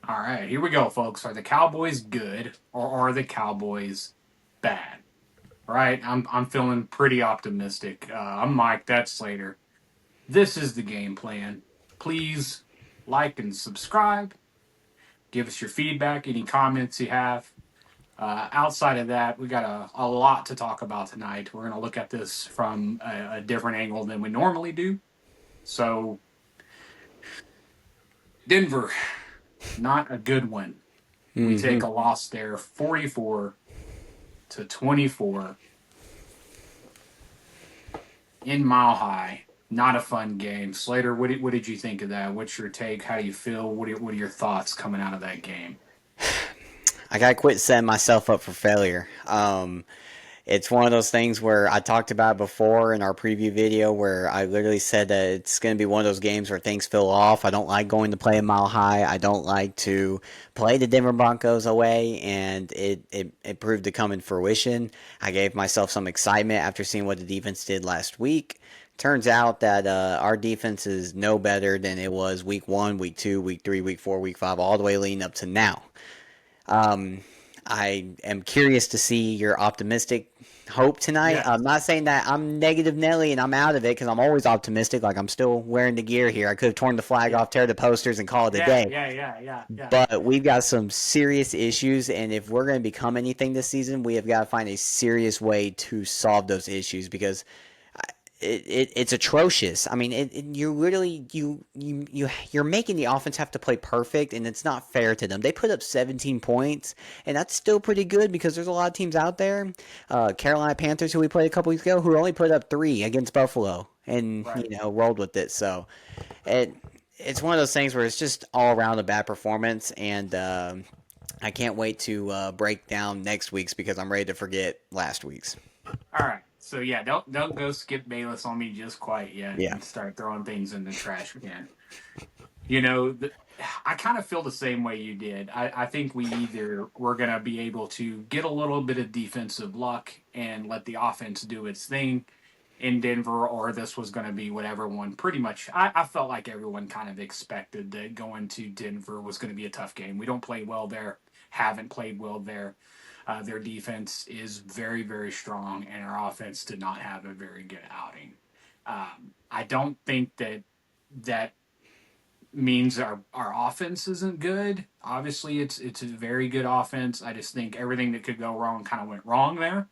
All right, here we go, folks. Are the Cowboys good or are the Cowboys bad? All right, I'm feeling pretty optimistic. I'm Mike. That's Slater. This is the game plan. Please like and subscribe. Give us your feedback, any comments you have. Outside of that, we got a lot to talk about tonight. We're going to look at this from a different angle than we normally do. So, Denver, not a good one. We Hmm. take a loss there, 44-24 in Mile High. Not a fun game. Slater, what did you think of that? What's your take? How do you feel? What are your thoughts coming out of that game? I gotta quit setting myself up for failure. It's one of those things where I talked about before in our preview video where I literally said that it's going to be one of those games where things feel off. I don't like going to play a Mile High. I don't like to play the Denver Broncos away, and it proved to come in fruition. I gave myself some excitement after seeing what the defense did last week. Turns out that our defense is no better than it was week 1, week 2, week 3, week 4, week 5, all the way leading up to now. Um, I am curious to see your optimistic hope tonight. Yeah, I'm not saying that I'm negative Nelly and I'm out of it because I'm always optimistic. Like I'm still wearing the gear here. I could have torn the flag yeah, off, tear the posters, and call it a yeah, day. yeah, yeah, yeah, yeah. But we've got some serious issues, and if we're going to become anything this season, we have got to find a serious way to solve those issues because it's atrocious. I mean, you're literally you're making the offense have to play perfect, and it's not fair to them. They put up 17 points, and that's still pretty good because there's a lot of teams out there. Carolina Panthers, who we played a couple weeks ago, who only put up 3 against Buffalo, and Right. rolled with it. So it it's one of those things where it's just all around a bad performance, and I can't wait to break down next week's because I'm ready to forget last week's. All right. So yeah, don't go Skip Bayless on me just quite yet Yeah. and start throwing things in the trash can. You know, I kind of feel the same way you did. I think we're going to be able to get a little bit of defensive luck and let the offense do its thing in Denver, or this was going to be what everyone pretty much. I felt like everyone kind of expected that going to Denver was going to be a tough game. We don't play well there, haven't played well there. Their defense is very, very strong, and our offense did not have a very good outing. I don't think that means our offense isn't good. Obviously, it's a very good offense. I just think everything that could go wrong kind of went wrong there.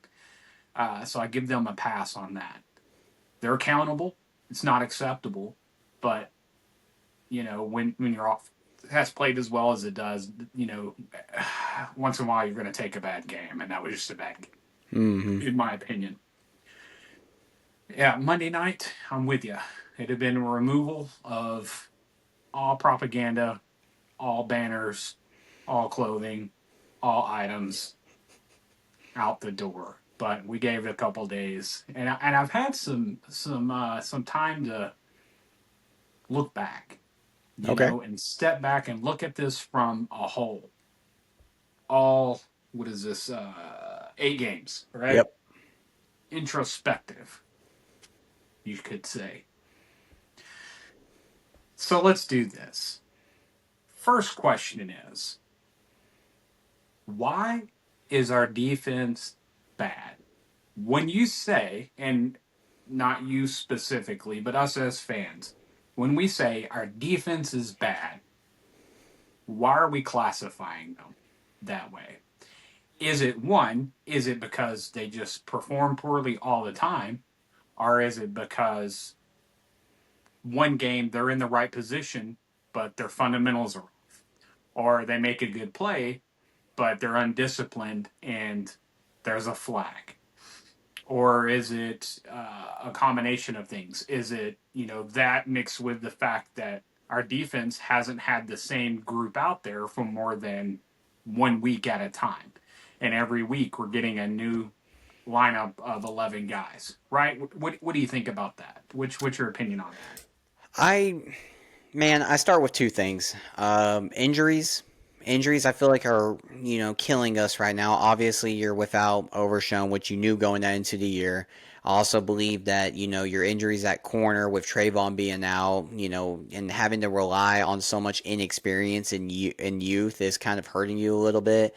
So I give them a pass on that. They're accountable. It's not acceptable, but when your off has played as well as it does, once in a while you're going to take a bad game, and that was just a bad Hmm. game, in my opinion. Yeah, Monday night, I'm with you. It had been a removal of all propaganda, all banners, all clothing, all items out the door. But we gave it a couple days, and I've had some time to look back, Okay. and step back and look at this from a whole. All what is this? 8 games, right? Yep. Introspective, you could say. So let's do this. First question is, why is our defense bad? When you say, and not you specifically, but us as fans, when we say our defense is bad, why are we classifying them that way? Is it because they just perform poorly all the time? Or is it because one game they're in the right position, but their fundamentals are off? Or they make a good play, but they're undisciplined and there's a flag? Or is it a combination of things? Is it that mixed with the fact that our defense hasn't had the same group out there for more than 1 week at a time, and every week we're getting a new lineup of 11 guys, right? What do you think about that? What's your opinion on that? I Man, I start with two things. Injuries I feel like are, killing us right now. Obviously, you're without Overshown, which you knew going into the year. I also believe that, your injuries at corner with Trayvon being out, and having to rely on so much inexperience in youth is kind of hurting you a little bit,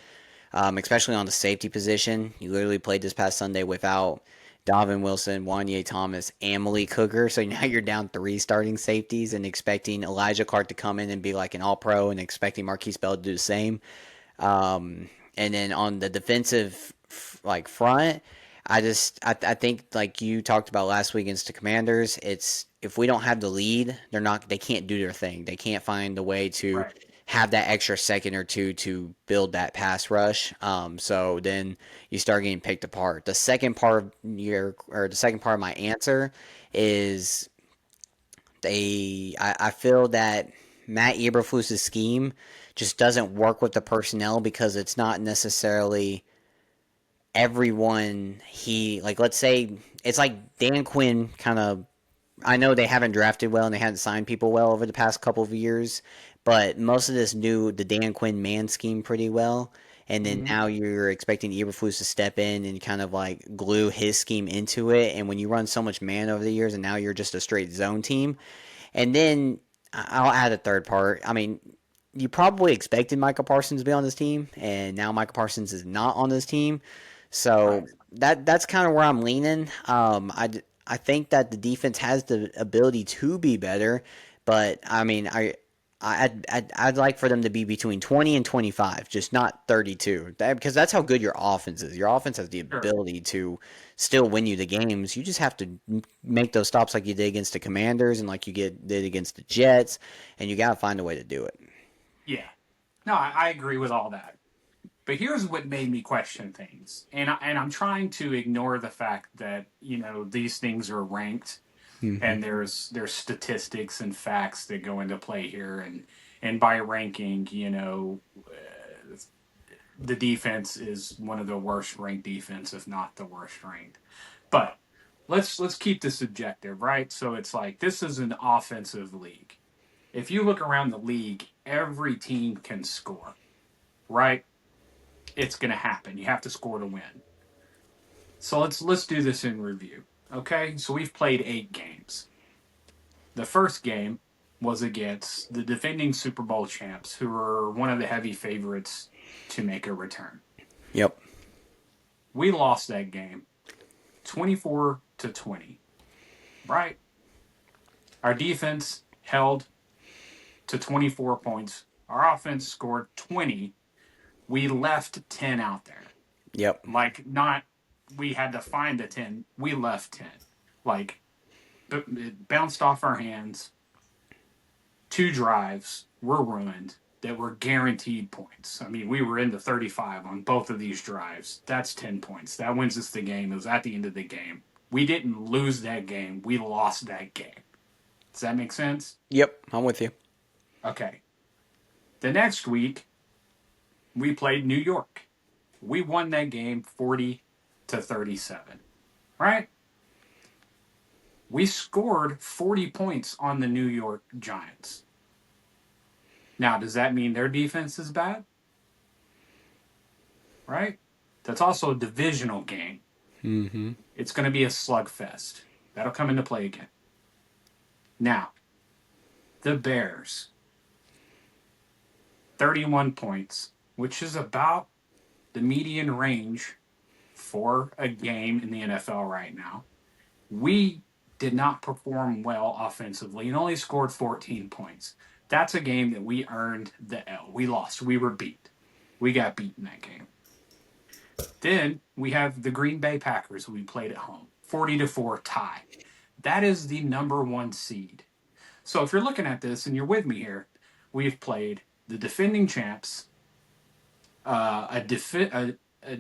especially on the safety position. You literally played this past Sunday without Donovan Wilson, Wanye Thomas, and Malik Hooker. So now you're down three starting safeties and expecting Elijah Clark to come in and be like an all pro and expecting Marquise Bell to do the same. And then on the defensive front, I think like you talked about last week against the Commanders, it's if we don't have the lead, they can't do their thing. They can't find a way to Right. have that extra second or two to build that pass rush. So then you start getting picked apart. The second part of my answer is I feel that Matt Eberflus's scheme just doesn't work with the personnel because it's not necessarily everyone let's say it's like Dan Quinn kind of. I know they haven't drafted well and they haven't signed people well over the past couple of years, but most of this knew the Dan Quinn man scheme pretty well. And then Hmm. now you're expecting Eberflus to step in and kind of like glue his scheme into it. And when you run so much man over the years, and now you're just a straight zone team, and then I'll add a third part. I mean, you probably expected Michael Parsons to be on this team, and now Michael Parsons is not on this team. So Right. that's kind of where I'm leaning. I think that the defense has the ability to be better, but I mean I'd like for them to be between 20 and 25, just not 32. Because that's how good your offense is. Your offense has the Sure. ability to still win you the games. You just have to make those stops like you did against the Commanders and like did against the Jets, and you got to find a way to do it. Yeah. No, I agree with all that. But here's what made me question things, and I'm trying to ignore the fact that these things are ranked, Mm-hmm. and there's statistics and facts that go into play here, and by ranking, the defense is one of the worst ranked defense, if not the worst ranked. But let's keep this subjective, right? So it's like this is an offensive league. If you look around the league, every team can score, right? It's going to happen. You have to score to win. So let's do this in review. Okay? So we've played 8 games. The first game was against the defending Super Bowl champs, who are one of the heavy favorites to make a return. Yep. We lost that game 24-20, right? Our defense held to 24 points. Our offense scored 20. We left 10 out there. Yep. Like, not we had to find the 10, we left 10. Like, it bounced off our hands. 2 drives were ruined that were guaranteed points. I mean, we were in the 35 on both of these drives. That's 10 points. That wins us the game. It was at the end of the game. We didn't lose that game. We lost that game. Does that make sense? Yep. I'm with you. Okay. The next week, we played New York. We won that game 40-37. Right? We scored 40 points on the New York Giants. Now, does that mean their defense is bad? Right? That's also a divisional game. Mm-hmm. It's going to be a slugfest. That'll come into play again. Now, the Bears, 31 points, which is about the median range for a game in the NFL right now. We did not perform well offensively and only scored 14 points. That's a game that we earned the L. We lost. We were beat. We got beat in that game. Then we have the Green Bay Packers, who we played at home. 40-4 tie. That is the number 1 seed. So if you're looking at this and you're with me here, we've played the defending champs, a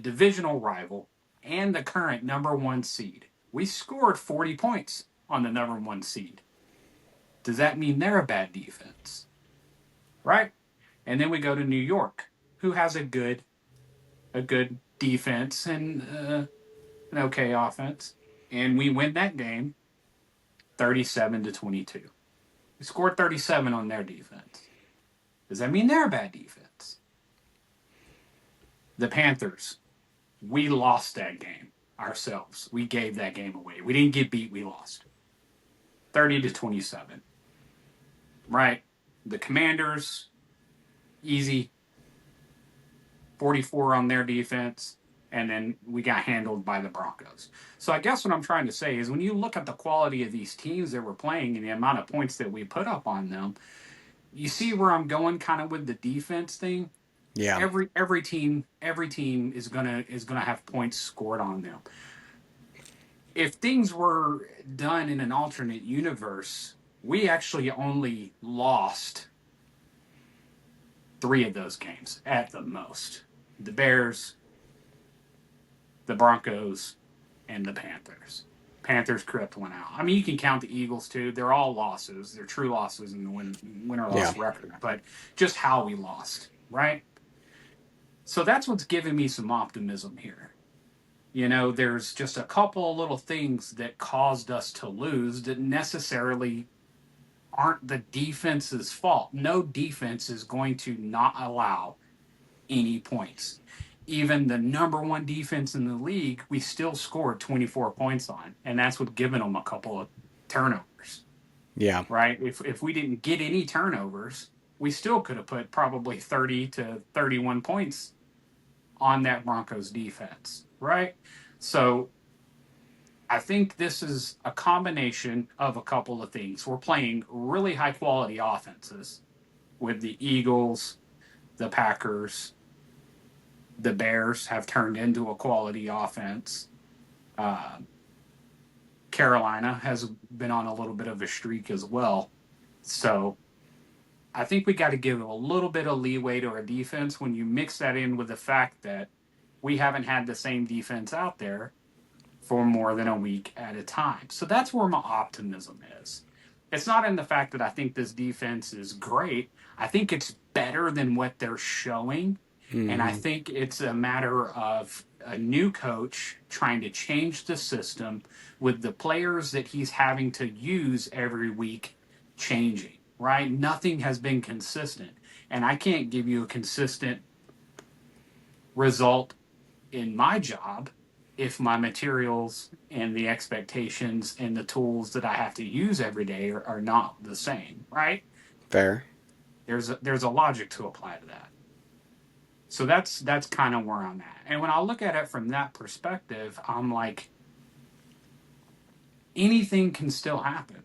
divisional rival, and the current number 1 seed. We scored 40 points on the number 1 seed. Does that mean they're a bad defense? Right? And then we go to New York, who has a good defense and an okay offense, and we win that game 37-22. We scored 37 on their defense. Does that mean they're a bad defense? The Panthers, we lost that game. ourselves. We gave that game away. We didn't get beat. We lost 30-27. Right? The Commanders, easy, 44 on their defense, and then we got handled by the Broncos. So I guess what I'm trying to say is when you look at the quality of these teams that we're playing and the amount of points that we put up on them, you see where I'm going kind of with the defense thing. Yeah. Every team is gonna have points scored on them. If things were done in an alternate universe, we actually only lost 3 of those games at the most. The Bears, the Broncos, and the Panthers. Panthers crept one out. I mean, you can count the Eagles too. They're all losses. They're true losses in the winner Yeah. loss record. But just how we lost, right? So that's what's giving me some optimism here. There's just a couple of little things that caused us to lose that necessarily aren't the defense's fault. No defense is going to not allow any points. Even the number one defense in the league, we still scored 24 points on, and that's what giving them a couple of turnovers, Yeah. right? If we didn't get any turnovers, we still could have put probably 30 to 31 points on that Broncos defense, right? So I think this is a combination of a couple of things. We're playing really high quality offenses with the Eagles, the Packers, the Bears have turned into a quality offense. Uh, Carolina has been on a little bit of a streak as well. So I think we got to give a little bit of leeway to our defense when you mix that in with the fact that we haven't had the same defense out there for more than a week at a time. So that's where my optimism is. It's not in the fact that I think this defense is great. I think it's better than what they're showing. And I Mm-hmm. think it's a matter of a new coach trying to change the system with the players that he's having to use every week changing, right? Nothing has been consistent. And I can't give you a consistent result in my job if my materials and the expectations and the tools that I have to use every day are not the same, right? Fair. There's a logic to apply to that. So that's kind of where I'm at. And when I look at it from that perspective, I'm like, anything can still happen.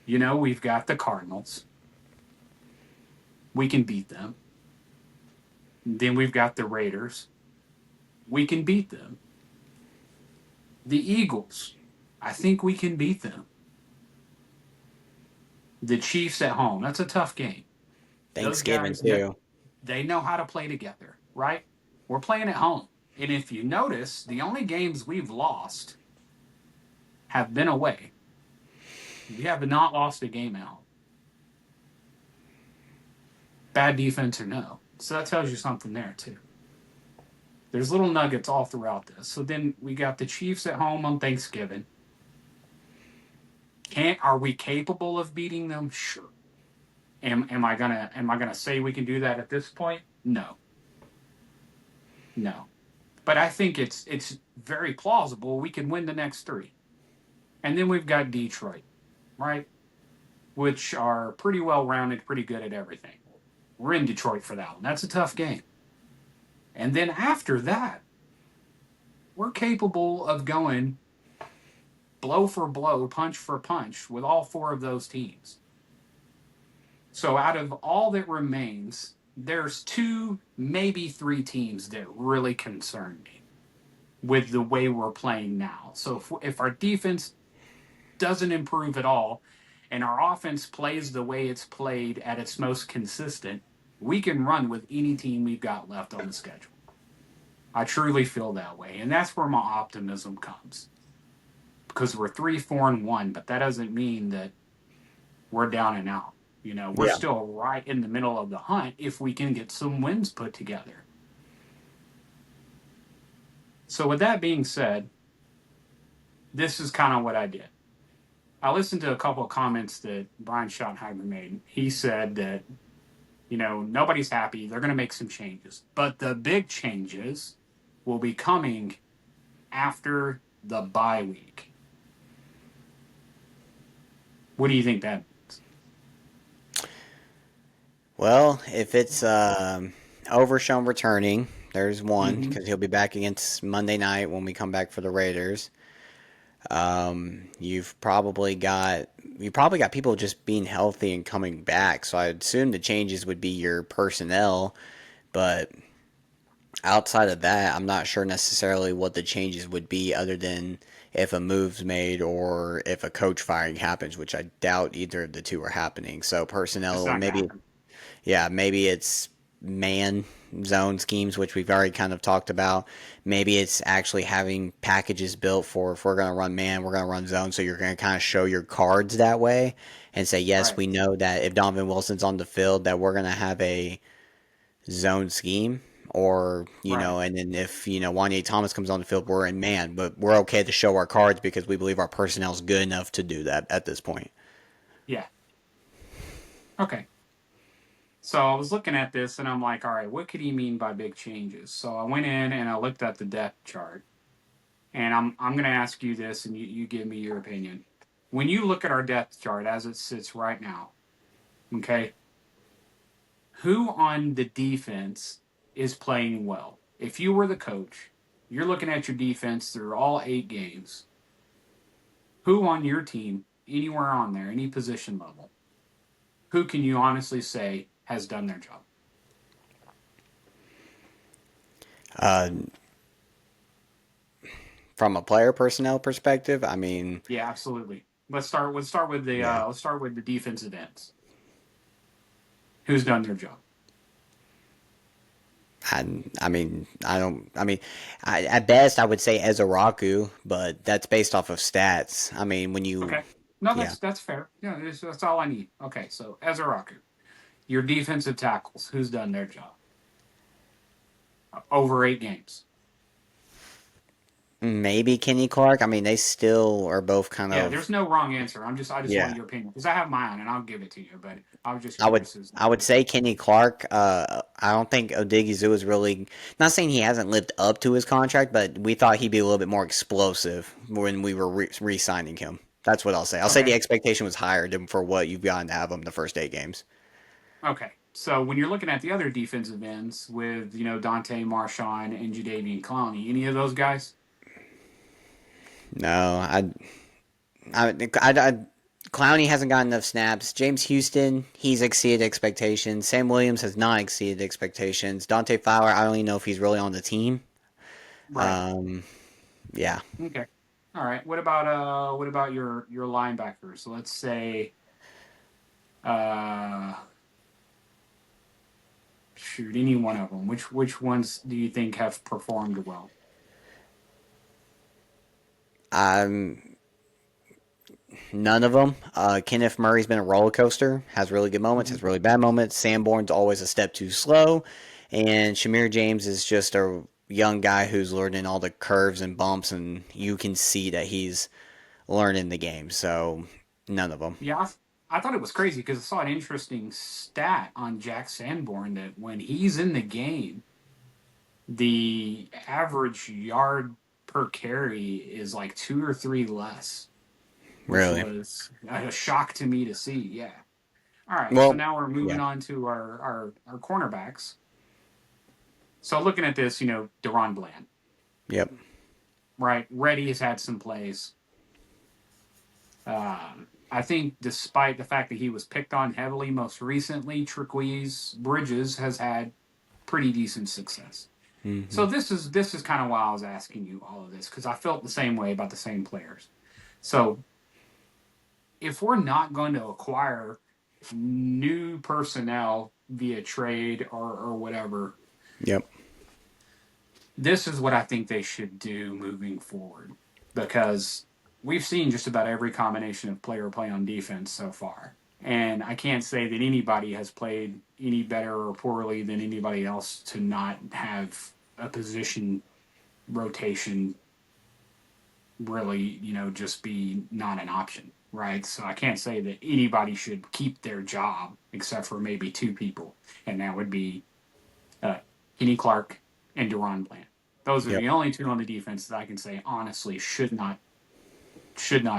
We've got the Cardinals. We can beat them. Then we've got the Raiders. We can beat them. The Eagles. I think we can beat them. The Chiefs at home. That's a tough game. Those Thanksgiving guys, too. they know how to play together, right? We're playing at home. And if you notice, the only games we've lost have been away. We have not lost a game at home. Bad defense or no. So that tells you something there, too. There's little nuggets all throughout this. So then we got the Chiefs at home on Thanksgiving. Are we capable of beating them? Sure. Am I gonna say we can do that at this point? No. No. But I think it's very plausible we can win the next 3. And then we've got Detroit, right? Which are pretty well rounded, pretty good at everything. We're in Detroit for that one. That's a tough game. And then after that, we're capable of going blow for blow, punch for punch with all 4 of those teams. So out of all that remains, there's 2, maybe 3 teams that really concern me with the way we're playing now. So if our defense doesn't improve at all and our offense plays the way it's played at its most consistent, we can run with any team we've got left on the schedule. I truly feel that way. And that's where my optimism comes. Because we're 3-4-1, but that doesn't mean that we're down and out. We're Yeah. still right in the middle of the hunt if we can get some wins put together. So with that being said, this is kind of what I did. I listened to a couple of comments that Brian Schottenheimer made. He said that, nobody's happy. They're going to make some changes. But the big changes will be coming after the bye week. What do you think that means? Well, if it's Overshown returning, there's one Mm-hmm. because he'll be back against Monday night when we come back for the Raiders. You've probably got people just being healthy and coming back. So I assume the changes would be your personnel, but outside of that, I'm not sure necessarily what the changes would be other than if a move's made or if a coach firing happens, which I doubt either of the two are happening. So It's personnel, not gonna maybe, happen. yeah, maybe it's man zone schemes, which we've already kind of talked about. Maybe it's actually having packages built for if we're going to run man, we're going to run zone. So you're going to kind of show your cards that way and say, yes, Right. we know that if Donovan Wilson's on the field, that we're going to have a zone scheme. Or, Right. and then if, Wanye Thomas comes on the field, we're in man, but we're okay to show our cards because we believe our personnel is good enough to do that at this point. Yeah. Okay. So I was looking at this and I'm like, all right, what could he mean by big changes? So I went in and I looked at the depth chart. And I'm gonna ask you this and you give me your opinion. When you look at our depth chart as it sits right now, okay, who on the defense is playing well? If you were the coach, you're looking at your defense through all 8 games. Who on your team, anywhere on there, any position level, who can you honestly say has done their job? Uh, from a player personnel perspective, I mean, Yeah, absolutely. Let's start with the yeah. defensive ends. Who's done their job? I mean, I don't. I mean, at best, I would say Ezaraku, but that's based off of stats. I mean, when you, Okay. No, yeah, that's fair. Yeah, that's all I need. Okay, so Ezaraku, your defensive tackles, who's done their job? Over 8 games. maybe Kenny Clark. I mean, they still are both kind Yeah, of, there's no wrong answer. I just yeah. wanted your opinion because I have mine and I'll give it to you. But I was just I would, curious as I would what you say think. Kenny Clark. I don't think Odigizou is really. Not saying he hasn't lived up to his contract, but we thought he'd be a little bit more explosive when we were re-signing him. That's what I'll say. I'll say the Okay. expectation was higher than for what you've gotten to have him the first 8 games. Okay. So when you're looking at the other defensive ends with Dante Marchand and Jadeveon Clowney, any of those guys? No, I Clowney hasn't gotten enough snaps. James Houston, he's exceeded expectations. Sam Williams has not exceeded expectations. Dante Fowler, I don't even know if he's really on the team. Right. Um, yeah. Okay. All right. What about your linebackers? So let's say uh shoot any one of them. Which ones do you think have performed well? Um, None of them. Kenneth Murray's been a roller coaster. Has really good moments, Mhm. has really bad moments. Sanborn's always a step too slow, and Shamir James is just a young guy who's learning all the curves and bumps, and you can see that he's learning the game. So none of them. Yeah, I thought it was crazy because I saw an interesting stat on Jack Sanborn that when he's in the game, the average yard per carry is like 2 or 3 less, which Really. was a shock to me to see. Yeah. All right. So Well, now we're yeah. moving on to our cornerbacks. So looking at this, Deron Bland, Yep. right? Reddy has had some plays. I think despite the fact that he was picked on heavily most recently, Triquise Bridges has had pretty decent success. Hmm. So this is kind of why I was asking you all of this because I felt the same way about the same players. So if we're not going to acquire new personnel via trade or whatever, Yep. this is what I think they should do moving forward because we've seen just about every combination of player play on defense so far. And I can't say that anybody has played any better or poorly than anybody else to not have a position rotation really, just be not an option, right? So I can't say that anybody should keep their job except for maybe 2 people, and that would be uh, Kenny Clark and Deron Bland. Those are Yep. the only two on the defense that I can say honestly should not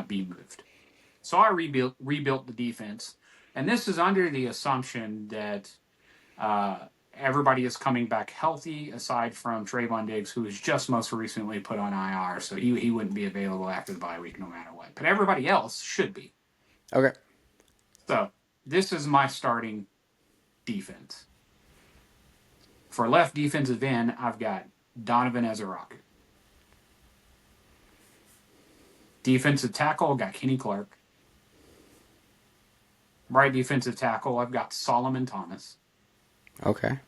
be moved. So I rebuilt the defense, and this is under the assumption that uh, everybody is coming back healthy, aside from Trayvon Diggs, who was just most recently put on IR, so he wouldn't be available after the bye week no matter what. But everybody else should be. Okay. So this is my starting defense. For left defensive end, I've got Donovan Ezeraku. Defensive tackle, I've got Kenny Clark. Right defensive tackle, I've got Solomon Thomas. Okay.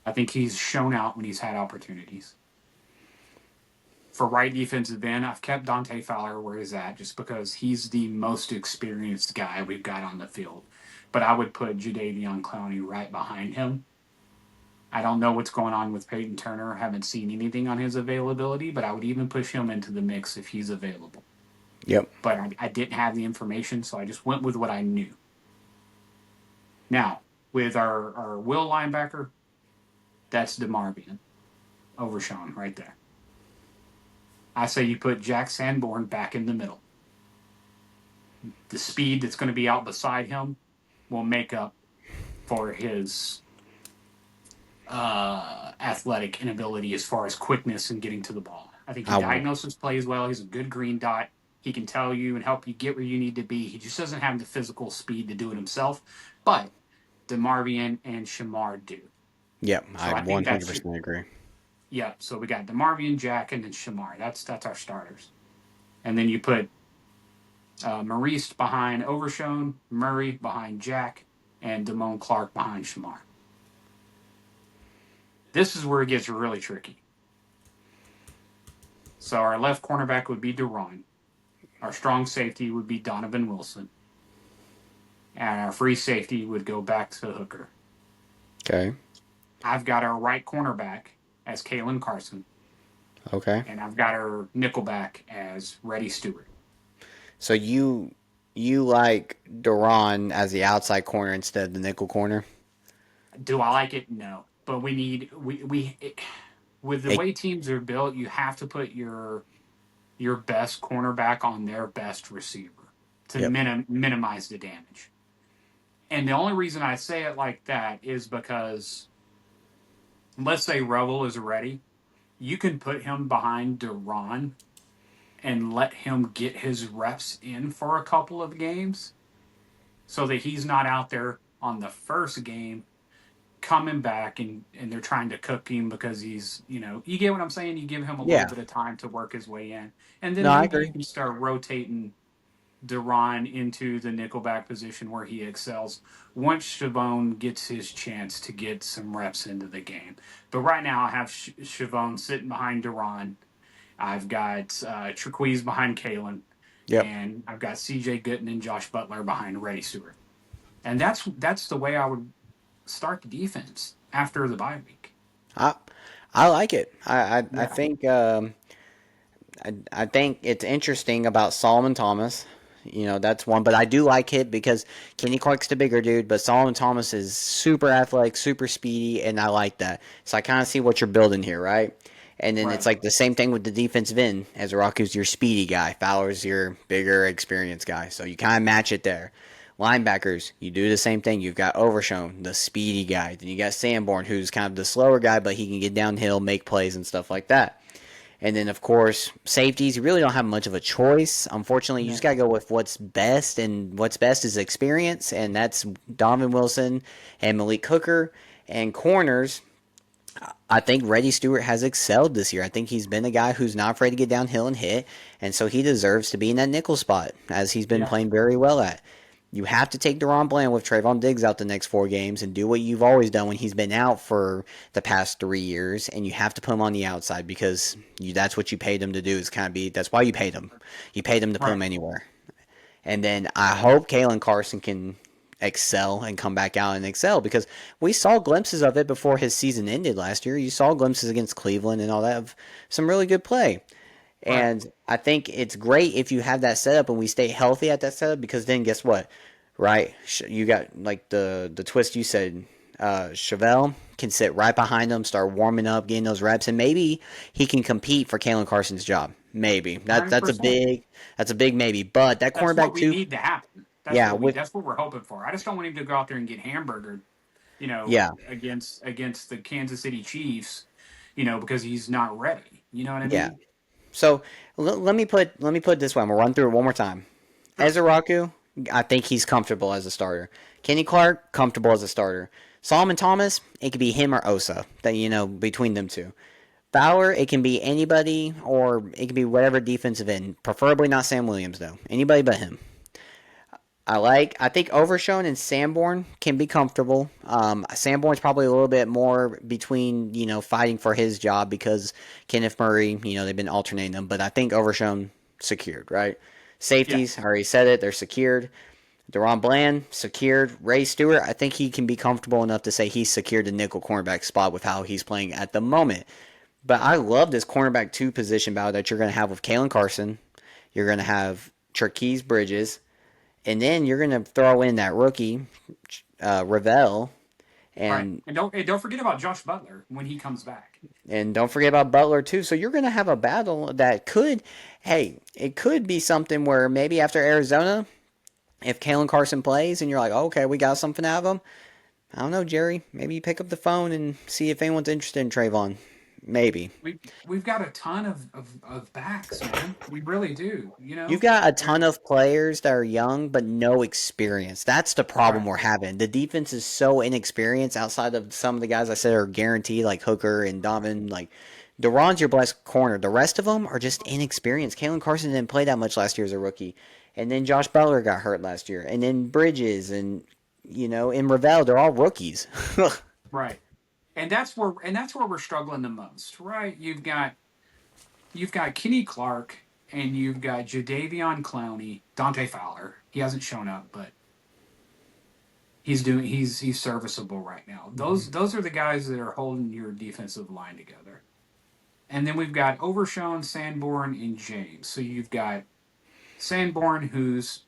I think he's shown out when he's had opportunities. For right defensive end, I've kept Dante Fowler where he's at just because he's the most experienced guy we've got on the field. But I would put Jadeveon Clowney right behind him. I don't know what's going on with Peyton Turner. Haven't seen anything on his availability, but I would even push him into the mix if he's available. Yep. But I didn't have the information, so I just went with what I knew. Now, with our will linebacker, that's DeMarvion over Sean right there. I say you put Jack Sanborn back in the middle. The speed that's going to be out beside him will make up for his athletic inability as far as quickness and getting to the ball. I think he I will. diagnoses plays well. He's a good green dot. He can tell you and help you get where you need to be. He just doesn't have the physical speed to do it himself. But DeMarvion and Shamar do. Yep. So I I think that's 100% agree. yeah. So we got DeMarvion, Jack, and then Shamar. That's our starters. And then you put Maurice behind Overshone, Murray behind Jack, and Damone Clark behind Shamar. This is where it gets really tricky. So our left cornerback would be Duron. Our strong safety would be Donovan Wilson. And our free safety would go back to Hooker. Okay. I've got our right cornerback as Kalen Carson. Okay. And I've got our nickelback as Reddy Stewart. So you like Duron as the outside corner instead of the nickel corner? Do I like it? No. But with the It, way teams are built, you have to put your best cornerback on their best receiver to yep. minimize the damage. And the only reason I say it like that is because let's say Revel is ready, you can put him behind Duron and let him get his reps in for a couple of games so that he's not out there on the first game coming back and they're trying to cook him because he's, you get what I'm saying? You give him a little Yeah. bit of time to work his way in. And No, then I maybe you agree. can start rotating Duron into the nickelback position where he excels once Chavone gets his chance to get some reps into the game. But right now I have Chavone sitting behind Duron. I've got Trequise behind Kalen. Yep. And I've got CJ Gooden and Josh Butler behind Reddy Stewart. And that's the way I would start the defense after the bye week. I I like it. I Yeah. think I think it's interesting about Solomon Thomas. You know, that's one. But I do like it because Kenny Clark's the bigger dude, but Solomon Thomas is super athletic, super speedy, and I like that. So I kind of see what you're building here, right? And then it's Right. like the same thing with the defensive end. Ezeraku's your speedy guy. Fowler's your bigger, experienced guy. So you kind of match it there. Linebackers, you do the same thing. You've got Overshone, the speedy guy. Then you got Sanborn, who's kind of the slower guy, but he can get downhill, make plays, and stuff like that. And then, of course, safeties, you really don't have much of a choice. Unfortunately, you just No. got to go with what's best, and what's best is experience, and that's Donovan Wilson and Malik Hooker. And corners, I think Reddy Stewart has excelled this year. I think he's been a guy who's not afraid to get downhill and hit, and so he deserves to be in that nickel spot, as he's been Yeah. playing very well at. You have to take Deron Bland with Trayvon Diggs out the next 4 games and do what you've always done when he's been out for the past 3 years, and you have to put him on the outside because that's what you paid him to do. Is kind of be that's why you paid him. You paid him to put Right. him anywhere. And then I hope Kalen Carson can excel and come back out and excel because we saw glimpses of it before his season ended last year. You saw glimpses against Cleveland and all that of some really good play. Right. And I think it's great if you have that setup and we stay healthy at that setup because then guess what? Right? You got like the twist you said, Chevelle, can sit right behind him, start warming up, getting those reps, and maybe he can compete for Kalen Carson's job. Maybe $100%. that's a big maybe. But that That's what cornerback we too, need to happen. yeah, with That's what we're hoping for. I just don't want him to go out there and get hamburgered, yeah, against the Kansas City Chiefs, because he's not ready. You know what I yeah. mean? So let me put it this way. I'm gonna run through it one more time. Sure. Ezraku, I think he's comfortable as a starter. Kenny Clark, comfortable as a starter. Solomon Thomas, it could be him or Osa. That between them two. Fowler, it can be anybody or it can be whatever defensive end. Preferably not Sam Williams though. Anybody but him. I think Overshown and Sanborn can be comfortable. Sanborn's probably a little bit more between fighting for his job because Kenneth Murray they've been alternating them, but I think Overshown secured right. Yeah. Safeties, I already said it, they're secured. Deron Bland secured. Ray Stewart, I think he can be comfortable enough to say he's secured the nickel cornerback spot with how he's playing at the moment. But I love this cornerback two position battle that you're going to have with Kalen Carson. You're going to have Cherkez Bridges, and then you're going to throw in that rookie Ravel, Right. and And don't forget about Josh Butler when he comes back. don't forget about Butler too. So you're going to have a battle that could, hey, it could be something where maybe after Arizona, if Kalen Carson plays and you're like, oh, okay, we got something out of him. I don't know, Jerry. Maybe you pick up the phone and see if anyone's interested in Trayvon. Maybe. We've got a ton of backs, man. We really do. You've got a ton They're of players that are young but no experience. That's the problem right. we're having. The defense is so inexperienced outside of some of the guys I said are guaranteed, like Hooker and Donovan. Like, Deron's your best corner. The rest of them are just inexperienced. Kalen Carson didn't play that much last year as a rookie. And then Josh Butler got hurt last year. And then Bridges and Ravel, they're all rookies. Right. And that's where we're struggling the most, right? You've got Kenny Clark and you've got Jadavion Clowney, Dante Fowler. He hasn't shown up, but he's serviceable right now. Those are the guys that are holding your defensive line together. And then we've got Overshown, Sanborn, and James. So you've got Sanborn, who's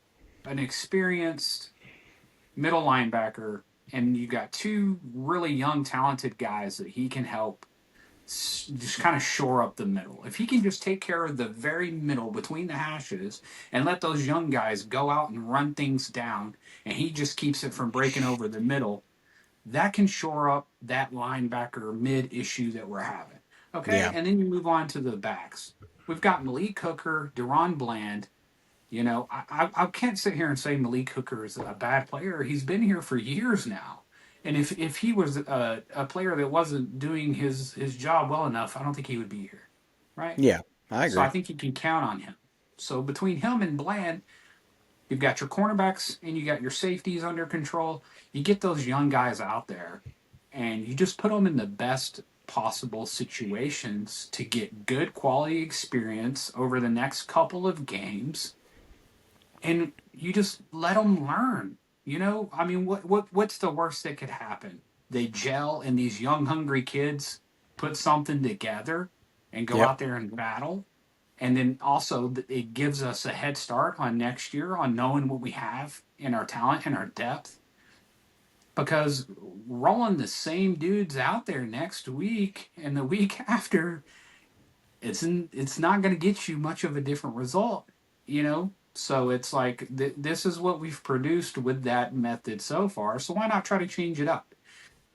an experienced middle linebacker, and you got two really young, talented guys that he can help just kind of shore up the middle. If he can just take care of the very middle between the hashes and let those young guys go out and run things down, and he just keeps it from breaking over the middle, that can shore up that linebacker mid issue that we're having. Okay, Yeah. and then you move on to the backs. We've got Malik Hooker, Deron Bland. I can't sit here and say Malik Hooker is a bad player. He's been here for years now. And if he was a player that wasn't doing his job well enough, I don't think he would be here. Right? Yeah. I So I agree. think you can count on him. So between him and Bland, you've got your cornerbacks and you got your safeties under control. You get those young guys out there and you just put them in the best possible situations to get good quality experience over the next couple of games, and you just let them learn. I mean, what's the worst that could happen? They gel, and these young, hungry kids put something together and go Yep. out there and battle. And then also, it gives us a head start on next year on knowing what we have in our talent and our depth. Because rolling the same dudes out there next week and the week after, it's not going to get you much of a different result. So it's like this is what we've produced with that method so far, so why not try to change it up?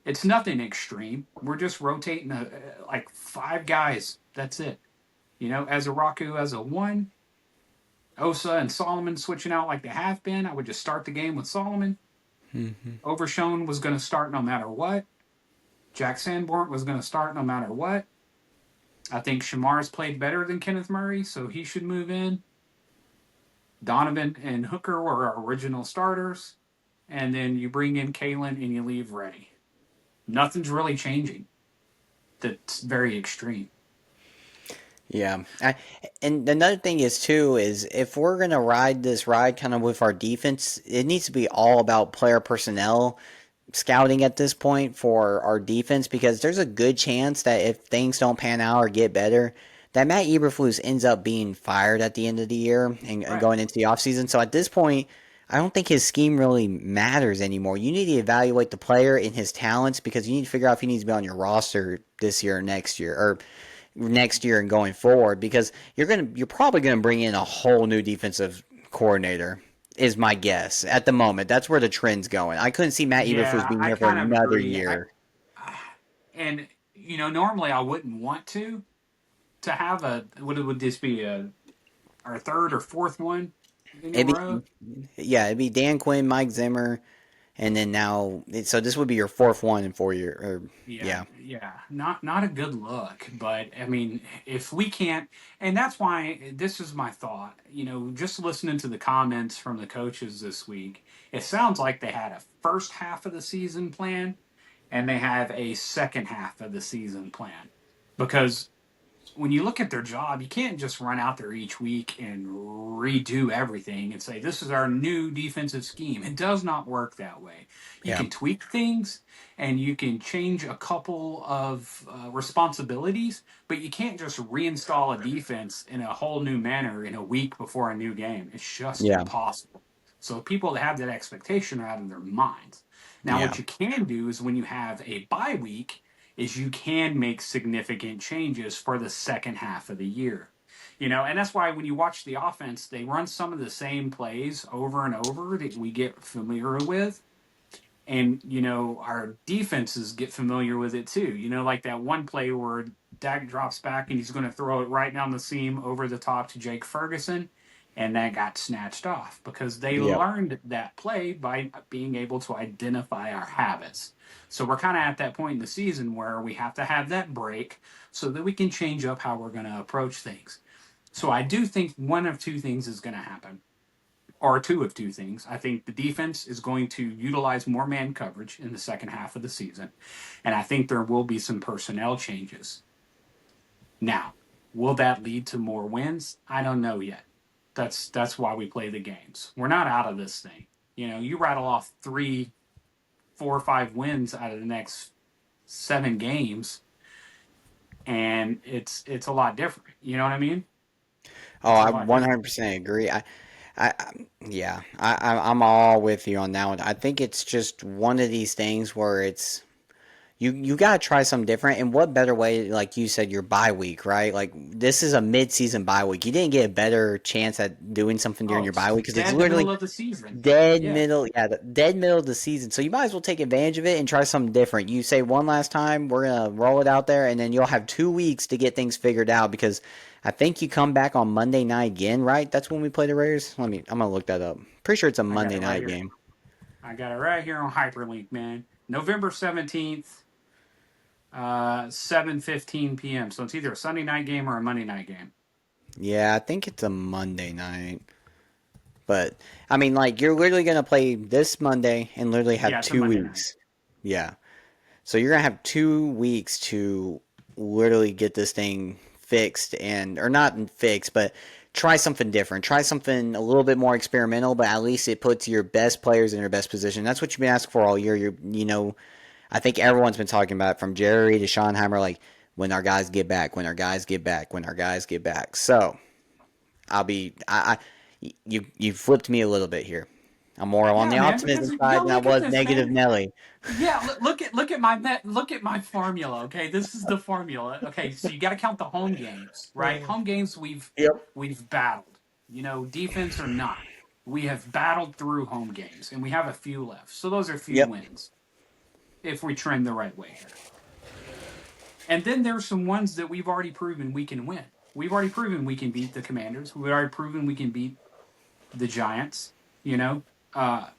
It's nothing extreme. We're just rotating like five guys, that's it. As a Raku as a one, Osa and Solomon switching out like they have been. I would just start the game with Solomon. Hmm. Overshown was going to start no matter what. Jack Sanborn was going to start no matter what. I think Shamar's played better than Kenneth Murray, so he should move in. Donovan and Hooker were our original starters, and then you bring in Kalen and you leave ready. Nothing's really changing. That's very extreme. Yeah. And another thing is too is if we're gonna ride this ride kind of with our defense, it needs to be all about player personnel scouting at this point for our defense because there's a good chance that if things don't pan out or get better, that Matt Eberflus ends up being fired at the end of the year and Right. going into the offseason. So at this point, I don't think his scheme really matters anymore. You need to evaluate the player and his talents because you need to figure out if he needs to be on your roster this year or next year and going forward because you're probably gonna bring in a whole new defensive coordinator. Is my guess at the moment. That's where the trend's going. I couldn't see Matt Eberflus Yeah, being I here for kind of another agree. year. And normally I wouldn't want to have would this be our third or fourth one in a It'd row? be it'd be Dan Quinn, Mike Zimmer, and then now. So this would be your fourth one in 4 years. Yeah, Yeah, yeah, not a good look. But I mean, if we can't, and that's why this is my thought. Just listening to the comments from the coaches this week, it sounds like they had a first half of the season plan and they have a second half of the season plan because when you look at their job, you can't just run out there each week and redo everything and say, this is our new defensive scheme. It does not work that way. You yeah, can tweak things and you can change a couple of responsibilities, but you can't just reinstall a defense in a whole new manner in a week before a new game. It's just yeah, impossible. So people that have that expectation are out of their minds. Now, yeah, what you can do is when you have a bye week, is you can make significant changes for the second half of the year. And that's why when you watch the offense, they run some of the same plays over and over that we get familiar with. And, our defenses get familiar with it too. Like that one play where Dak drops back and he's going to throw it right down the seam over the top to Jake Ferguson. And that got snatched off because they yeah, learned that play by being able to identify our habits. So we're kind of at that point in the season where we have to have that break so that we can change up how we're going to approach things. So I do think one of two things is going to happen, or two of two things. I think the defense is going to utilize more man coverage in the second half of the season, and I think there will be some personnel changes. Now, will that lead to more wins? I don't know yet. That's why we play the games. We're not out of this thing. You rattle off 3, 4, 5 wins out of the next 7 games, and it's a lot different. You know what I mean? Oh, It's a I lot different. 100% agree. Yeah, I'm all with you on that one. I think it's just one of these things where you gotta try something different. And what better way, like you said, your bye week, right? Like this is a mid-season bye week. You didn't get a better chance at doing something during Oh, your bye it's week because it's dead the middle literally of the season. dead Yeah, middle, yeah, the dead middle of the season. So you might as well take advantage of it and try something different. You say one last time, we're gonna roll it out there, and then you'll have 2 weeks to get things figured out because I think you come back on Monday night again, right? That's when we play the Raiders. I'm gonna look that up. Pretty sure it's a I got it Monday right night here. game. I got it right here on Hyperlink, man. November 17th, 7:15 p.m. So it's either a Sunday night game or a Monday night game. Yeah, I think it's a Monday night. But I mean, like you're literally gonna play this Monday and literally have Yeah, it's a two Monday night. weeks. Yeah. So you're gonna have 2 weeks to literally get this thing fixed and or not fixed, but try something different. Try something a little bit more experimental, but at least it puts your best players in their best position. That's what you've been asking for all year. I think everyone's been talking about it from Jerry to Schottenheimer, like when our guys get back, when our guys get back, when our guys get back. So you flipped me a little bit here. I'm more on Yeah, the man. Because optimism you side gotta than I look at was this, negative man. Nelly. Yeah, look at my formula. Okay, this is the formula. Okay, so you got to count the home games, right? Home games Yep. we've battled. Defense or not, we have battled through home games, and we have a few left. So those are few Yep. wins if we trend the right way here. And then there's some ones that we've already proven we can win. We've already proven we can beat the Commanders. We've already proven we can beat the Giants. You know, uh,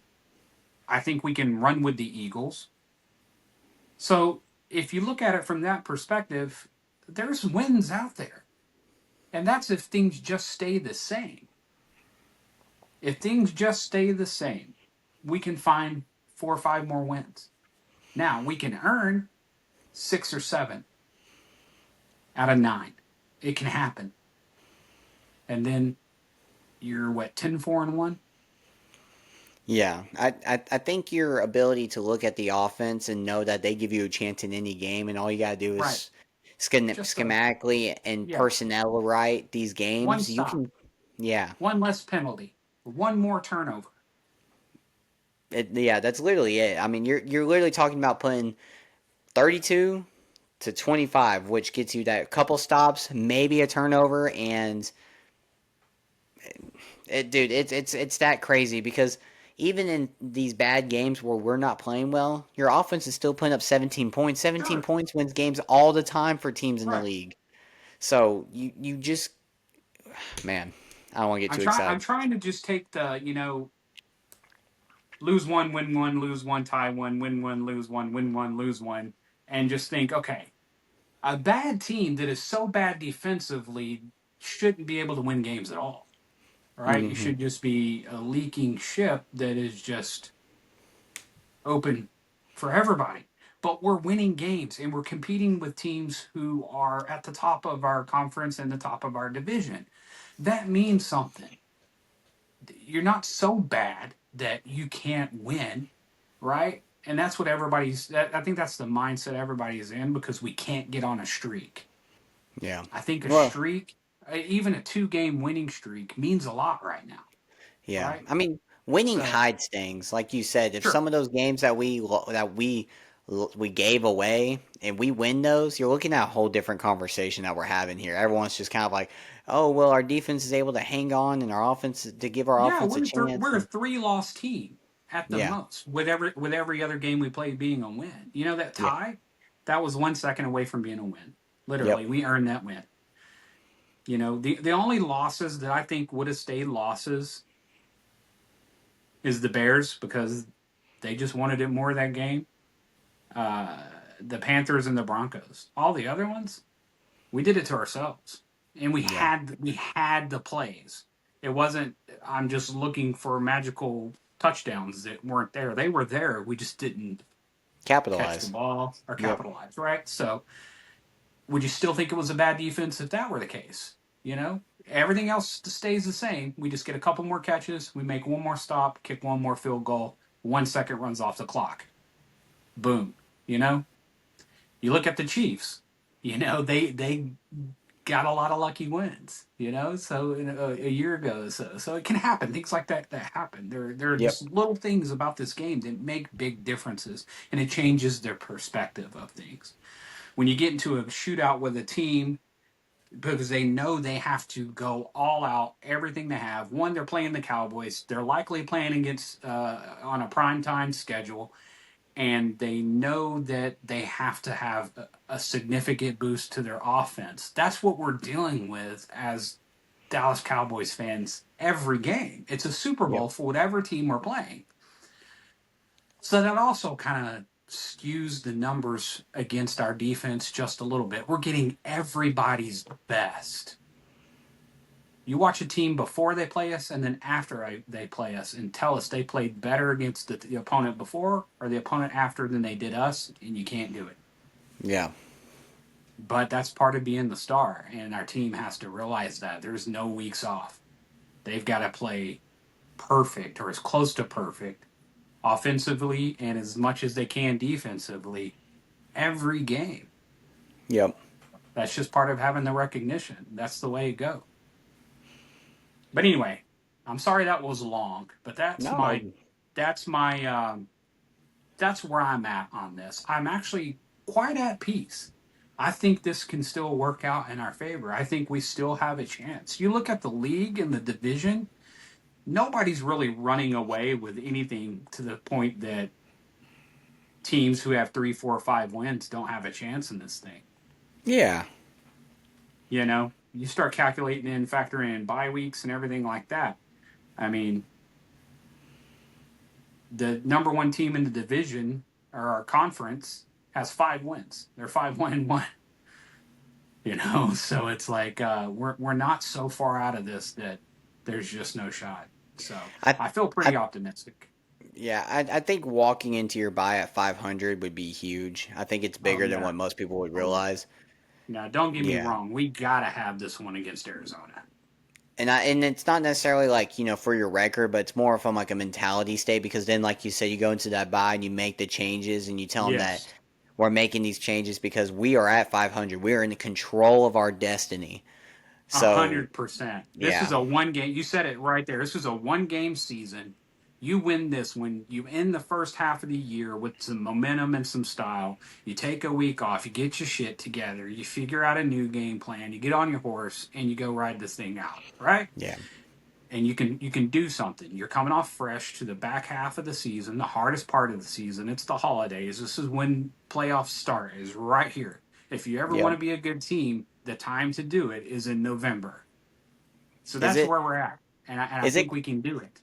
I think we can run with the Eagles. So if you look at it from that perspective, there's wins out there. And that's if things just stay the same. If things just stay the same, we can find 4 or 5 more wins. Now, we can earn 6 or 7 out of 9. It can happen. And then you're what, 10-4-1? Yeah, I think your ability to look at the offense and know that they give you a chance in any game, and all you gotta do Right. is Just schematically and yeah, personnel right these one games, you stop, can, yeah, one less penalty, one more turnover. Yeah, that's literally it. I mean, you're literally talking about putting 32 to 25, which gets you that couple stops, maybe a turnover, and dude, it's that crazy because even in these bad games where we're not playing well, your offense is still putting up 17 points. 17 Sure. points wins games all the time for teams in the Right. league. So you just man, I don't want to get too I'm excited. trying to just take the, lose one, lose one, tie one, win one, lose one, and just think, okay, a bad team that is so bad defensively shouldn't be able to win games at all, right? You Hmm. should just be a leaking ship that is just open for everybody. But we're winning games and we're competing with teams who are at the top of our conference and the top of our division. That means something. You're not so bad that you can't win, right? And that's what I think that's the mindset everybody's in because we can't get on a streak. Yeah. I think a Well, streak, even a 2 game winning streak, means a lot right now, yeah. right? I mean, winning So, hides things. Like you said, if sure. some of those games that we gave away and we win those, you're looking at a whole different conversation that we're having here. Everyone's just kind of like, "Oh, well, our defense is able to hang on and our offense to give our Yeah, offense a chance." we're a And 3 loss team at the yeah. most, with every other game we played being a win. You know that Yeah. tie, that was 1 second away from being a win. Yep. Literally, we earned that win. The only losses that I think would have stayed losses is the Bears because they just wanted it more that game. Uh, the Panthers and the Broncos. All the other ones, we did it to ourselves, and Yeah. we had the plays. It wasn't. I'm just looking for magical touchdowns that weren't there. They were there. We just didn't catch the Capitalize. ball or Yep. capitalize. Right. So, would you still think it was a bad defense if that were the case? Everything else stays the same. We just get a couple more catches. We make one more stop, kick one more field goal. 1 second runs off the clock. Boom. You know. You look at the Chiefs. They got a lot of lucky wins, so a year ago. So it can happen. Things like that happen. There are Yep. just little things about this game that make big differences, and it changes their perspective of things. When you get into a shootout with a team because they know they have to go all out, everything they have. One, they're playing the Cowboys. They're likely playing against on a prime time schedule, and they know that they have to have a significant boost to their offense. That's what we're dealing with as Dallas Cowboys fans every game. It's a Super Yep. Bowl for whatever team we're playing. So that also kind of skews the numbers against our defense just a little bit. We're getting everybody's best. You watch a team before they play us and then after they play us and tell us they played better against the opponent before or the opponent after than they did us, and you can't do it. Yeah. But that's part of being the star, and our team has to realize that there's no weeks off. They've got to play perfect or as close to perfect offensively and as much as they can defensively every game. Yep. That's just part of having the recognition. That's the way it goes. But anyway, I'm sorry that was long, but No. that's my that's where I'm at on this. I'm actually quite at peace. I think this can still work out in our favor. I think we still have a chance. You look at the league and the division, nobody's really running away with anything to the point that teams who have 3, 4, 5 wins don't have a chance in this thing. Yeah. You start calculating in, factoring in bye weeks and everything like that. I mean, the number one team in the division or our conference has 5 wins. They're 5-1-1. So it's like we're not so far out of this that there's just no shot. So I I feel I pretty optimistic. Yeah, I think walking into your buy at 500 would be huge. I think it's Oh bigger than yeah, what most people would oh yeah. realize. Now don't get me Yeah. wrong, we gotta have this one against Arizona. And it's not necessarily like, for your record, but it's more from like a mentality state because then like you said you go into that buy and you make the changes and you tell them that Yes, we're making these changes because we are at 500. We are in control of our destiny. a So, hundred percent. This is yeah. a one game. You said it right there. This is a 1 game season. You win this when you end the first half of the year with some momentum and some style. You take a week off, you get your shit together, you figure out a new game plan, you get on your horse, and you go ride this thing out, right? Yeah. And you can do something. You're coming off fresh to the back half of the season, the hardest part of the season. It's the holidays. This is when playoffs start. Is right here. If you ever want Yep. to be a good team, the time to do it is in November. So Is that's it where we're at, and I is it think we can do it.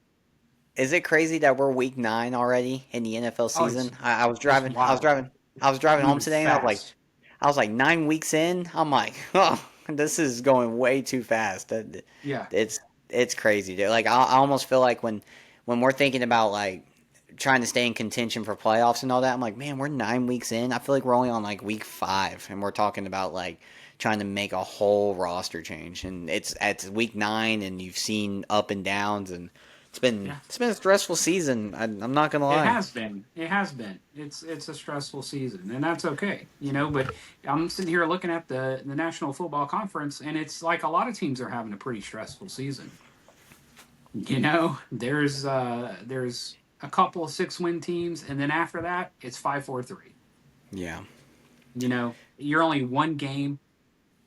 is it crazy that we're week 9 already in the NFL Oh, season? I was it's driving. I was wild, driving. I was driving home moving today, and fast. I was like 9 weeks in. I'm like, oh, this is going way too fast. Yeah, It's it's crazy, dude. Like I almost feel like when we're thinking about like trying to stay in contention for playoffs and all that, I'm like, man, we're 9 weeks in. I feel like we're only on like week 5, and we're talking about like trying to make a whole roster change. And it's week 9, and you've seen up and downs, and yeah. it's been a stressful season. I'm not gonna It lie. has been. It has been. It's a stressful season, and that's okay, you know. But I'm sitting here looking at the National Football Conference, and it's like a lot of teams are having a pretty stressful season. You know, there's a couple of 6-win teams, and then after that, it's 5-4-3. Yeah. You know, you're only one game,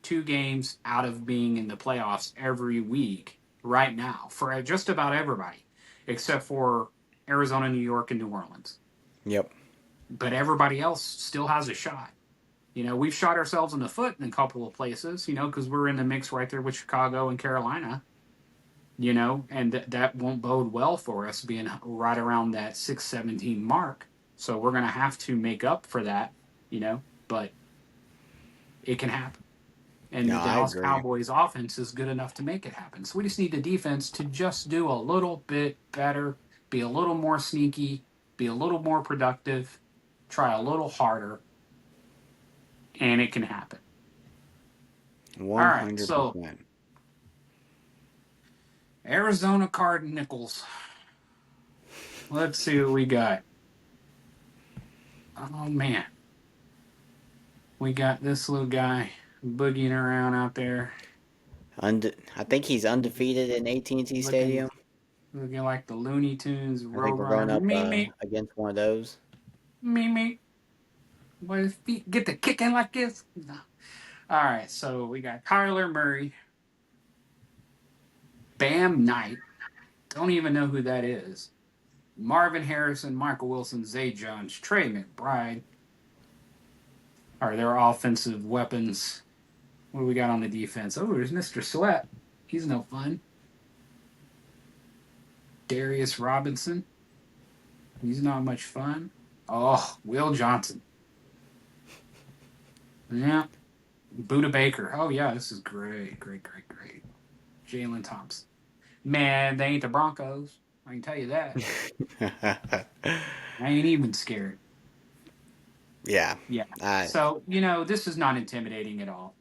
2 games out of being in the playoffs every week right now for just about everybody, except for Arizona, New York, and New Orleans. Yep. But everybody else still has a shot. You know, we've shot ourselves in the foot in a couple of places, you know, because we're in the mix right there with Chicago and Carolina, you know, and that won't bode well for us being right around that 6-17 mark. So we're going to have to make up for that, you know, but it can happen. And No, the I Dallas agree. Cowboys offense is good enough to make it happen. So we just need the defense to just do a little bit better, be a little more sneaky, be a little more productive, try a little harder, and it can happen. All right, so 100%. Arizona Cardinals. Let's see what we got. Oh man, we got this little guy boogieing around out there, I think he's undefeated in AT&T looking Stadium. looking like the Looney Tunes I think we're going Roadrunner. up Me me against one of those. me me. Where his feet get to kicking like this. No. All right, so we got Kyler Murray, Bam Knight. Don't even know who that is. Marvin Harrison, Michael Wilson, Zay Jones, Trey McBride are their offensive weapons. What do we got on the defense? Oh, there's Mr. Sweat. He's no fun. Darius Robinson. He's not much fun. Oh, Will Johnson. Yeah. Buda Baker. Oh, yeah, this is great, great, great, great. Jalen Thompson. Man, they ain't the Broncos. I can tell you that. I ain't even scared. Yeah. Yeah. I So, you know, this is not intimidating at all.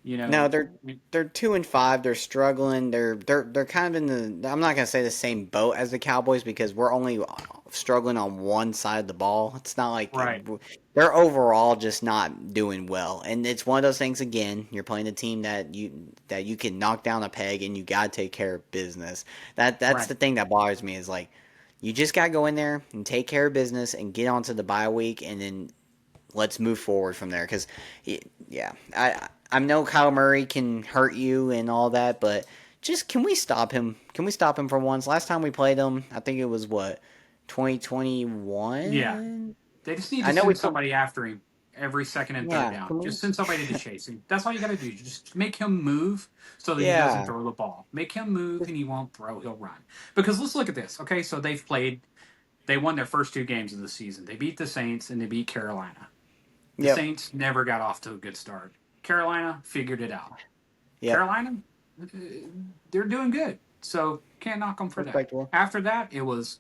You No, know, they're 2-5. They're struggling. They're kind of in the. I'm not gonna say the same boat as the Cowboys because we're only struggling on one side of the ball. It's not like right, they're overall just not doing well. And it's one of those things again. You're playing a team that you can knock down a peg and you gotta take care of business. That's right. the thing that bothers me is like you just gotta go in there and take care of business and get onto the bye week and then let's move forward from there. Because, yeah, I know Kyle Murray can hurt you and all that, but just can we stop him? Can we stop him for once? Last time we played him, I think it was what Yeah. 2021. They just need to I know we send put somebody after him every second and third yeah. down. Can we? Just send somebody to chase him. That's all you got to do. Just make him move so that he doesn't Yeah. throw the ball. Make him move and he won't throw, he'll run. Because let's look at this. Okay, so they won their first 2 games of the season. They beat the Saints and they beat Carolina. The Yep. Saints never got off to a good start. Carolina figured it out. Yep. Carolina, they're doing good. So can't knock them for that. Respectable. After that, it was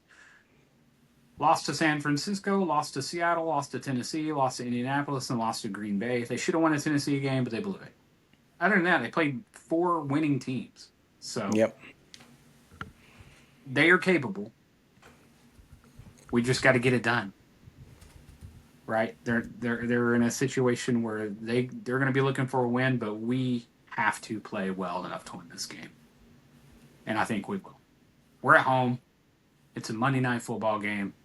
lost to San Francisco, lost to Seattle, lost to Tennessee, lost to Indianapolis, and lost to Green Bay. They should have won a Tennessee game, but they blew it. Other than that, they played 4 winning teams. So Yep. they are capable. We just got to get it done. Right? They're in a situation where they're going to be looking for a win, but we have to play well enough to win this game. And I think we will. We're at home. It's a Monday night football game.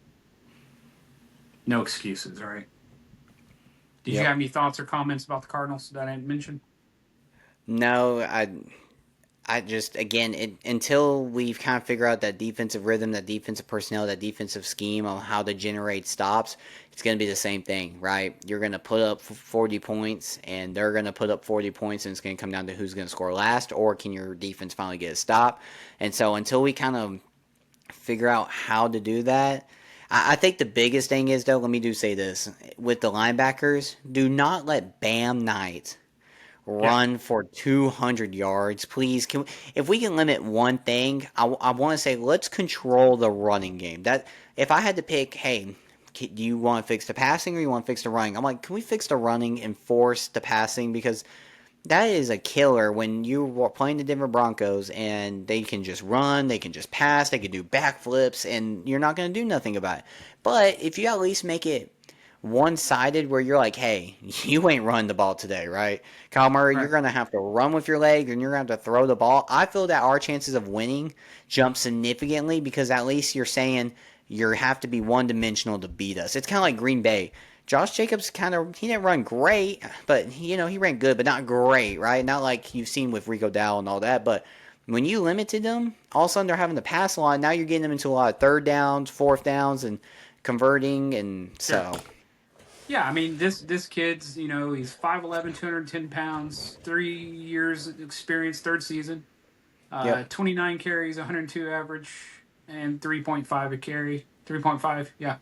No excuses, right? Did you Yep. have any thoughts or comments about the Cardinals that I didn't mention? No, I just again until we've kind of figured out that defensive rhythm, that defensive personnel, that defensive scheme on how to generate stops, it's going to be the same thing, right? You're going to put up 40 points, and they're going to put up 40 points, and it's going to come down to who's going to score last, or can your defense finally get a stop? And so until we kind of figure out how to do that. I think the biggest thing is, though, let me do say this. With the linebackers, do not let Bam Knight Yeah, run for 200 yards, please. If we can limit one thing, I want to say let's control the running game. That if I had to pick, hey, do you want to fix the passing or you want to fix the running? I'm like, can we fix the running and force the passing because that is a killer when you are playing the Denver Broncos and they can just run, they can just pass, they can do backflips, and you're not going to do nothing about it. But if you at least make it one sided where you're like, hey, you ain't run the ball today, right? Kyle Murray, you're right. going to have to run with your leg and you're going to have to throw the ball. I feel that our chances of winning jump significantly because at least you're saying you have to be one dimensional to beat us. It's kind of like Green Bay. Josh Jacobs he didn't run great, but he ran good, but not great, right? Not like you've seen with Rico Dowdle and all that. But when you limited them, all of a sudden they're having to pass a lot. Now you're getting them into a lot of third downs, fourth downs, and converting, and Sure. so Yeah, I mean this kid's, he's 5'11", 210 pounds, 3 years experience, third season, yep. 29 carries, 102 average, and 3.5 a carry, 3.5, yeah.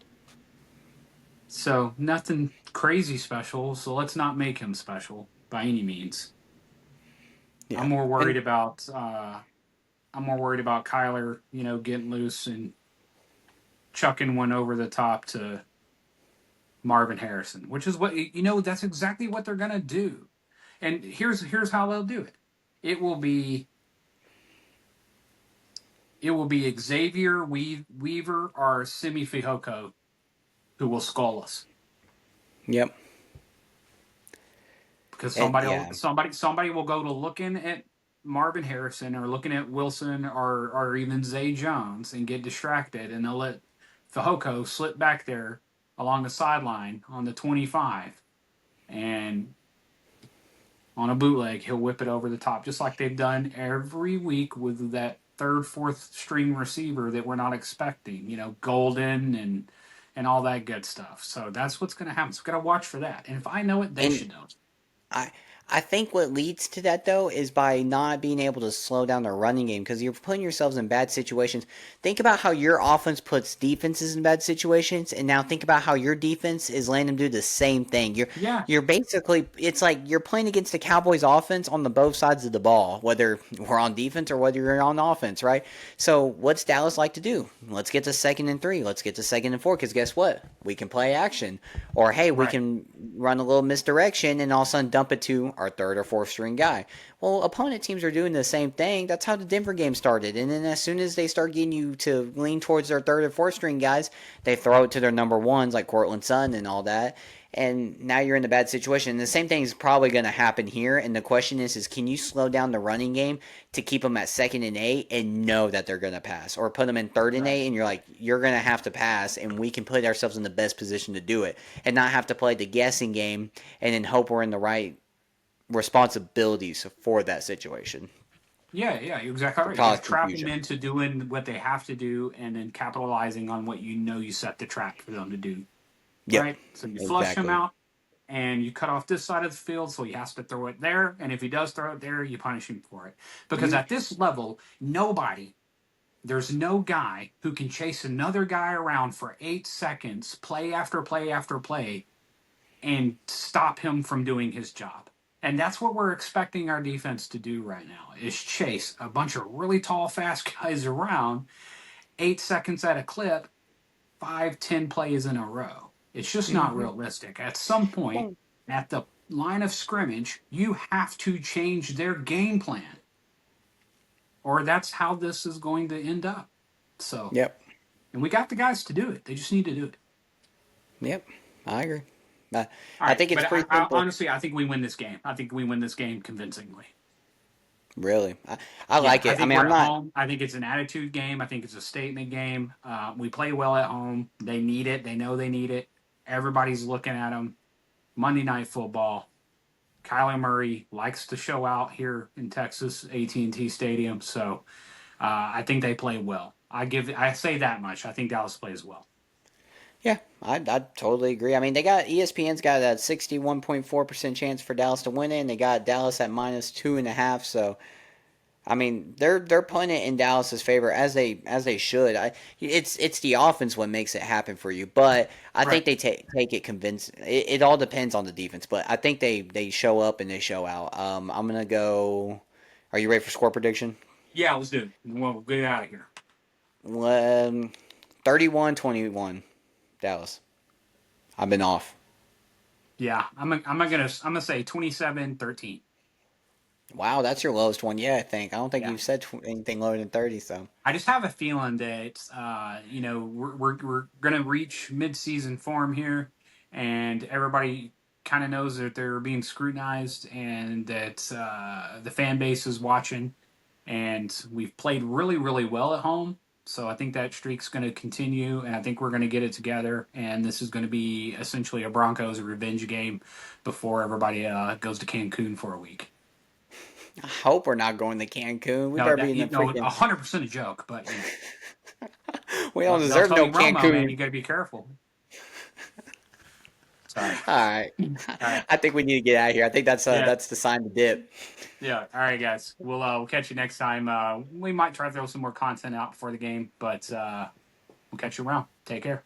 So nothing crazy special. So let's not make him special by any means. I'm Yeah. more worried And about Kyler, getting loose and chucking one over the top to Marvin Harrison, which is that's exactly what they're gonna do. And here's how they'll do it. It will be Xavier Weaver or Simi Fihoko who will skull us yep. because And yeah. somebody will go to looking at Marvin Harrison or looking at Wilson or even Zay Jones and get distracted, and they'll let Fihoko slip back there along the sideline on the 25, and on a bootleg, he'll whip it over the top, just like they've done every week with that third, fourth string receiver that we're not expecting. Golden and all that good stuff. So that's what's going to happen. So we got to watch for that. And if I know it, they And should know it. I I think what leads to that though is by not being able to slow down the running game because you're putting yourselves in bad situations. Think about how your offense puts defenses in bad situations, and now think about how your defense is letting them do the same thing. Yeah, You're basically it's like you're playing against the Cowboys offense on the both sides of the ball, whether we're on defense or whether you're on offense, right? So what's Dallas like to do? Let's get to 2nd and 3. Let's get to 2nd and 4 because guess what? We can play action. Or hey, we right. can run a little misdirection and all of a sudden dump it to our third or fourth string guy. Well, opponent teams are doing the same thing. That's how the Denver game started. And then as soon as they start getting you to lean towards their third and fourth string guys, they throw it to their number ones like Cortland Sutton and all that. And now you're in a bad situation. And the same thing is probably going to happen here. And the question is can you slow down the running game to keep them at 2nd and 8 and know that they're going to pass, or put them in third and Right. eight and you're like you're going to have to pass, and we can put ourselves in the best position to do it, and not have to play the guessing game and then hope we're in the right responsibilities for that situation Yeah, yeah, you're exactly to right. You got cause to trap them confusion. into doing what they have to do and then capitalizing on what you set the trap for them to do. Yep, Right? So you flush him exactly. out and you cut off this side of the field, so he has to throw it there. And if he does throw it there, you punish him for it. Because You at this level, there's no guy who can chase another guy around for 8 seconds, play after play after play, and stop him from doing his job. And that's what we're expecting our defense to do right now is chase a bunch of really tall, fast guys around 8 seconds at a clip, 5, 10 plays in a row. It's just not hmm realistic. At some point, well, at the line of scrimmage, you have to change their game plan, or that's how this is going to end up. So, yep, and we got the guys to do it. They just need to do it. yep, I agree. I, All I right, think it's but pretty simple. honestly, I think we win this game. I think we win this game convincingly. Really, I Yeah, like I it. I think mean, we're I'm at not. home. I think it's an attitude game. I think it's a statement game. We play well at home. They need it. They know they need it. Everybody's looking at them. Monday Night Football. Kyler Murray likes to show out here in Texas, AT&T Stadium. So I think they play well. I say that much. I think Dallas plays well. Yeah, I totally agree. I mean, they got ESPN's got a 61.4% chance for Dallas to win it, and they got Dallas at -2.5. So I mean, they're putting it in Dallas's favor as they should. It's the offense what makes it happen for you, but I Right. think they take it convincing. It all depends on the defense, but I think they show up and they show out. I'm gonna go. Are you ready for score prediction? Yeah, let's do it. We'll get out of here. Um, 31-21, Dallas. I've been off. Yeah, I'm gonna say 27-13. Wow, that's your lowest one. Yeah, I think. I don't think Yeah. you've said anything lower than 30. So I just have a feeling that we're gonna reach mid-season form here, and everybody kind of knows that they're being scrutinized, and that the fan base is watching, and we've played really really well at home. So I think that streak's going to continue, and I think we're going to get it together. And this is going to be essentially a Broncos revenge game before everybody goes to Cancun for a week. I hope we're not going to Cancun. We No, better be that in the you know, freaking. 100% a joke, but We don't Del deserve no Tony Romo, man, Cancun. you got to be careful. Sorry. All right. All right. I think we need to get out of here. I think Yeah. that's the sign to dip. Yeah. All right, guys. We'll catch you next time. We might try to throw some more content out before the game, but we'll catch you around. Take care.